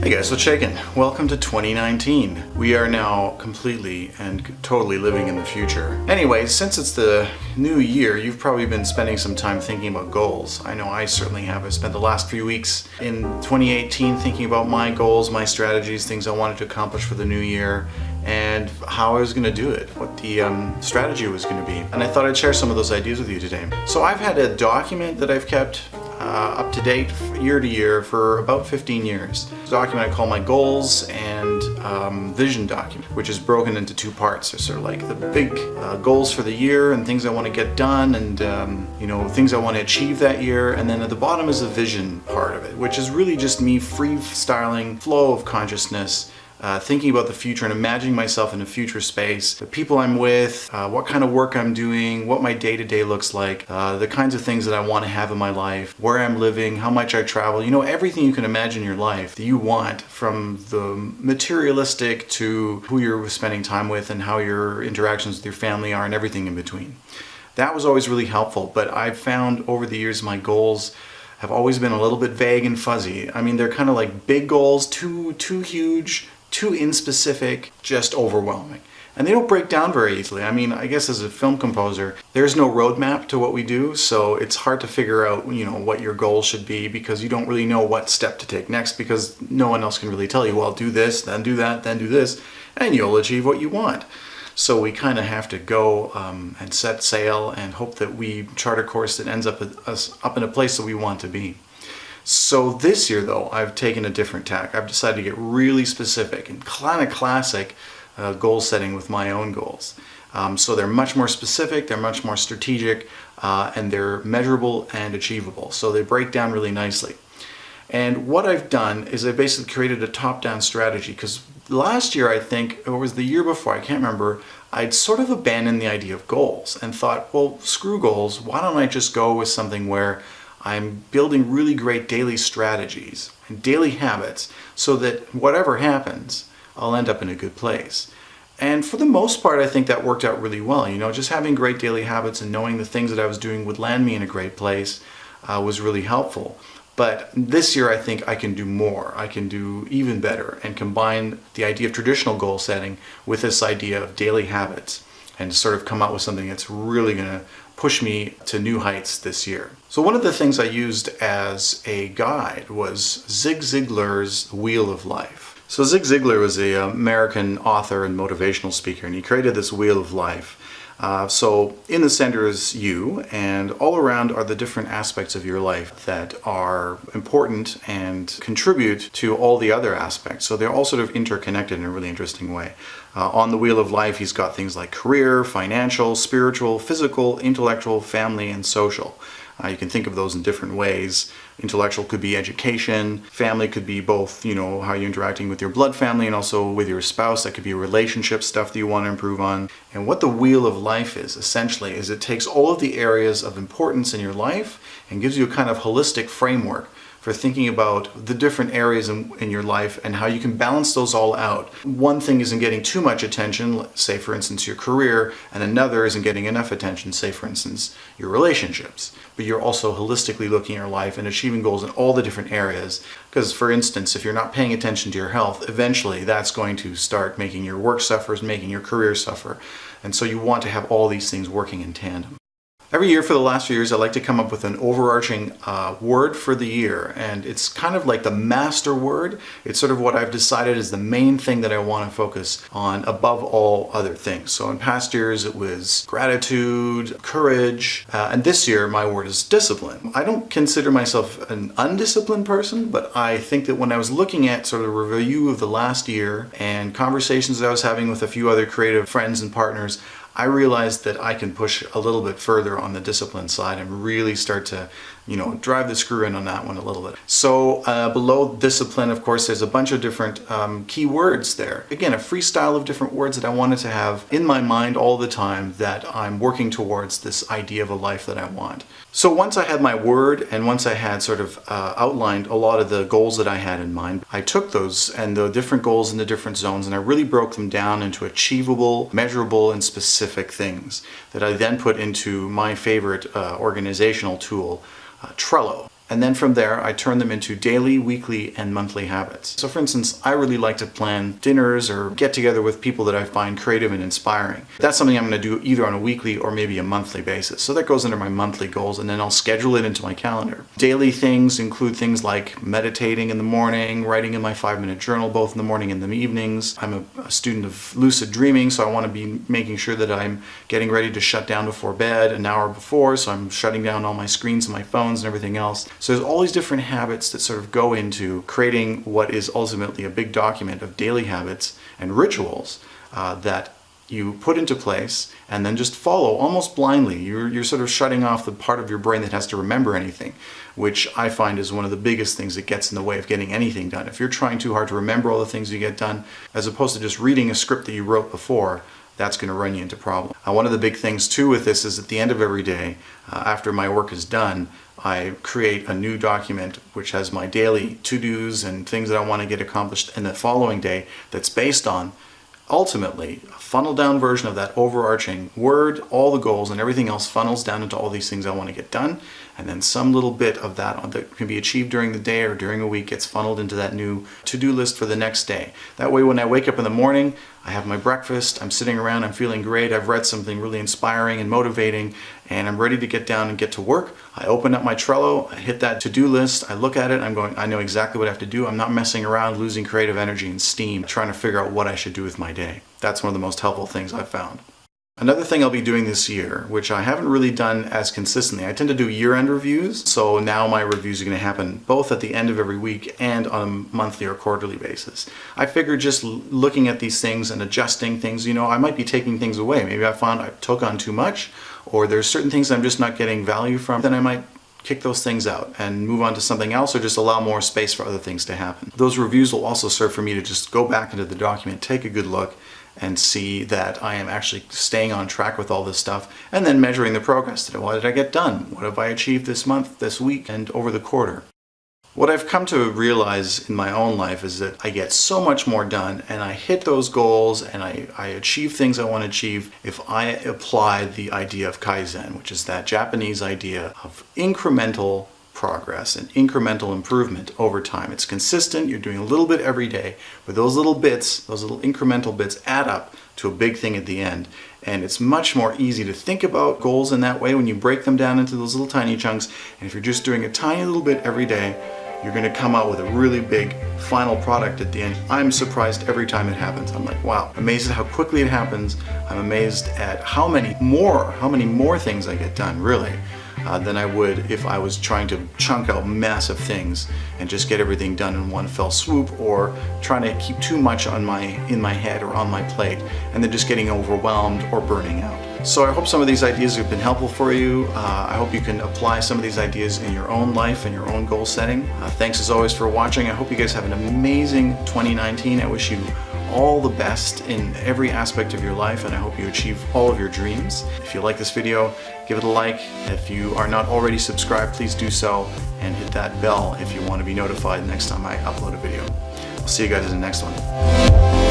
Hey guys, what's shaking? Welcome to 2019. We are now completely and totally living in the future. Anyways, since it's the new year, you've probably been spending some time thinking about goals. I know I certainly have. I spent the last few weeks in 2018 thinking about my goals, my strategies, things I wanted to accomplish for the new year, and how I was going to do it, what the strategy was going to be. And I thought I'd share some of those ideas with you today. So I've had a document that I've kept up to date year to year for about 15 years. It's a document I call my goals and vision document, which is broken into two parts. There's sort of like the big goals for the year and things I want to get done and things I want to achieve that year, and then at the bottom is the vision part of it, which is really just me freestyling flow of consciousness, thinking about the future and imagining myself in a future space, the people I'm with, what kind of work I'm doing, what my day-to-day looks like, the kinds of things that I want to have in my life, where I'm living, how much I travel, everything you can imagine in your life that you want, from the materialistic to who you're spending time with and how your interactions with your family are and everything in between. That was always really helpful, but I've found over the years my goals have always been a little bit vague and fuzzy. I mean, they're kind of like big goals, too huge, too inspecific, just overwhelming. And they don't break down very easily. I mean, I guess as a film composer, there's no roadmap to what we do, so it's hard to figure out, what your goals should be, because you don't really know what step to take next, because no one else can really tell you, well, do this, then do that, then do this, and you'll achieve what you want. So we kind of have to go and set sail and hope that we chart a course that ends up in a place that we want to be. So this year, though, I've taken a different tack. I've decided to get really specific and kind of classic goal setting with my own goals. So they're much more specific, they're much more strategic, and they're measurable and achievable. So they break down really nicely. And what I've done is I basically created a top-down strategy, because last year, I think, or it was the year before, I can't remember, I'd sort of abandoned the idea of goals and thought, well, screw goals, why don't I just go with something where I'm building really great daily strategies and daily habits so that whatever happens, I'll end up in a good place. And for the most part, I think that worked out really well. Just having great daily habits and knowing the things that I was doing would land me in a great place was really helpful. But this year, I think I can do more. I can do even better and combine the idea of traditional goal setting with this idea of daily habits and sort of come up with something that's really going to push me to new heights this year. So one of the things I used as a guide was Zig Ziglar's Wheel of Life. So Zig Ziglar was an American author and motivational speaker, and he created this Wheel of Life. So in the center is you, and all around are the different aspects of your life that are important and contribute to all the other aspects. So they're all sort of interconnected in a really interesting way. On the Wheel of Life, he's got things like career, financial, spiritual, physical, intellectual, family, and social. You can think of those in different ways. Intellectual could be education. Family could be both, how you're interacting with your blood family and also with your spouse. That could be relationship stuff that you want to improve on. And what the Wheel of Life is, essentially, is it takes all of the areas of importance in your life and gives you a kind of holistic framework for thinking about the different areas in your life and how you can balance those all out. One thing isn't getting too much attention, say for instance your career, and another isn't getting enough attention, say for instance your relationships. But you're also holistically looking at your life and achieving goals in all the different areas. Because for instance, if you're not paying attention to your health, eventually that's going to start making your work suffer, making your career suffer. And so you want to have all these things working in tandem. Every year for the last few years, I like to come up with an overarching word for the year, and it's kind of like the master word. It's sort of what I've decided is the main thing that I want to focus on above all other things. So in past years, it was gratitude, courage, and this year my word is discipline. I don't consider myself an undisciplined person, but I think that when I was looking at sort of a review of the last year and conversations that I was having with a few other creative friends and partners, I realized that I can push a little bit further on the discipline side and really start to, drive the screw in on that one a little bit. So below discipline, of course, there's a bunch of different key words there. Again, a freestyle of different words that I wanted to have in my mind all the time that I'm working towards this idea of a life that I want. So once I had my word and once I had sort of outlined a lot of the goals that I had in mind, I took those and the different goals in the different zones and I really broke them down into achievable, measurable, and specific things that I then put into my favorite organizational tool, Trello. And then from there, I turn them into daily, weekly, and monthly habits. So for instance, I really like to plan dinners or get together with people that I find creative and inspiring. That's something I'm going to do either on a weekly or maybe a monthly basis. So that goes under my monthly goals, and then I'll schedule it into my calendar. Daily things include things like meditating in the morning, writing in my 5-minute journal both in the morning and the evenings. I'm a student of lucid dreaming, so I want to be making sure that I'm getting ready to shut down before bed an hour before, so I'm shutting down all my screens and my phones and everything else. So there's all these different habits that sort of go into creating what is ultimately a big document of daily habits and rituals that you put into place and then just follow almost blindly. You're sort of shutting off the part of your brain that has to remember anything, which I find is one of the biggest things that gets in the way of getting anything done. If you're trying too hard to remember all the things you get done, as opposed to just reading a script that you wrote before, that's going to run you into problems. One of the big things too with this is at the end of every day, after my work is done, I create a new document which has my daily to-dos and things that I want to get accomplished in the following day that's based on, ultimately, a funneled down version of that overarching word. All the goals and everything else funnels down into all these things I want to get done, and then some little bit of that that can be achieved during the day or during a week gets funneled into that new to-do list for the next day. That way when I wake up in the morning, I have my breakfast, I'm sitting around, I'm feeling great, I've read something really inspiring and motivating, and I'm ready to get down and get to work. I open up my Trello, I hit that to-do list, I look at it, I know exactly what I have to do. I'm not messing around, losing creative energy and steam, trying to figure out what I should do with my day. That's one of the most helpful things I've found. Another thing I'll be doing this year, which I haven't really done as consistently, I tend to do year-end reviews, so now my reviews are going to happen both at the end of every week and on a monthly or quarterly basis. I figure just looking at these things and adjusting things, I might be taking things away. Maybe I found I took on too much, or there's certain things I'm just not getting value from, then I might kick those things out and move on to something else, or just allow more space for other things to happen. Those reviews will also serve for me to just go back into the document, take a good look, and see that I am actually staying on track with all this stuff, and then measuring the progress. What did I get done? What have I achieved this month, this week, and over the quarter? What I've come to realize in my own life is that I get so much more done, and I hit those goals, and I achieve things I want to achieve if I apply the idea of Kaizen, which is that Japanese idea of incremental progress and incremental improvement over time. It's consistent, you're doing a little bit every day, but those little bits, those little incremental bits add up to a big thing at the end. And it's much more easy to think about goals in that way when you break them down into those little tiny chunks. And if you're just doing a tiny little bit every day, you're going to come out with a really big final product at the end. I'm surprised every time it happens. I'm like, wow, amazed at how quickly it happens. I'm amazed at how many more things I get done, really. Than I would if I was trying to chunk out massive things and just get everything done in one fell swoop, or trying to keep too much in my head or on my plate and then just getting overwhelmed or burning out. So I hope some of these ideas have been helpful for you. I hope you can apply some of these ideas in your own life and your own goal setting. Thanks as always for watching. I hope you guys have an amazing 2019. I wish you all the best in every aspect of your life, and I hope you achieve all of your dreams. If you like this video, give it a like. If you are not already subscribed, please do so, and hit that bell if you want to be notified next time I upload a video. I'll see you guys in the next one.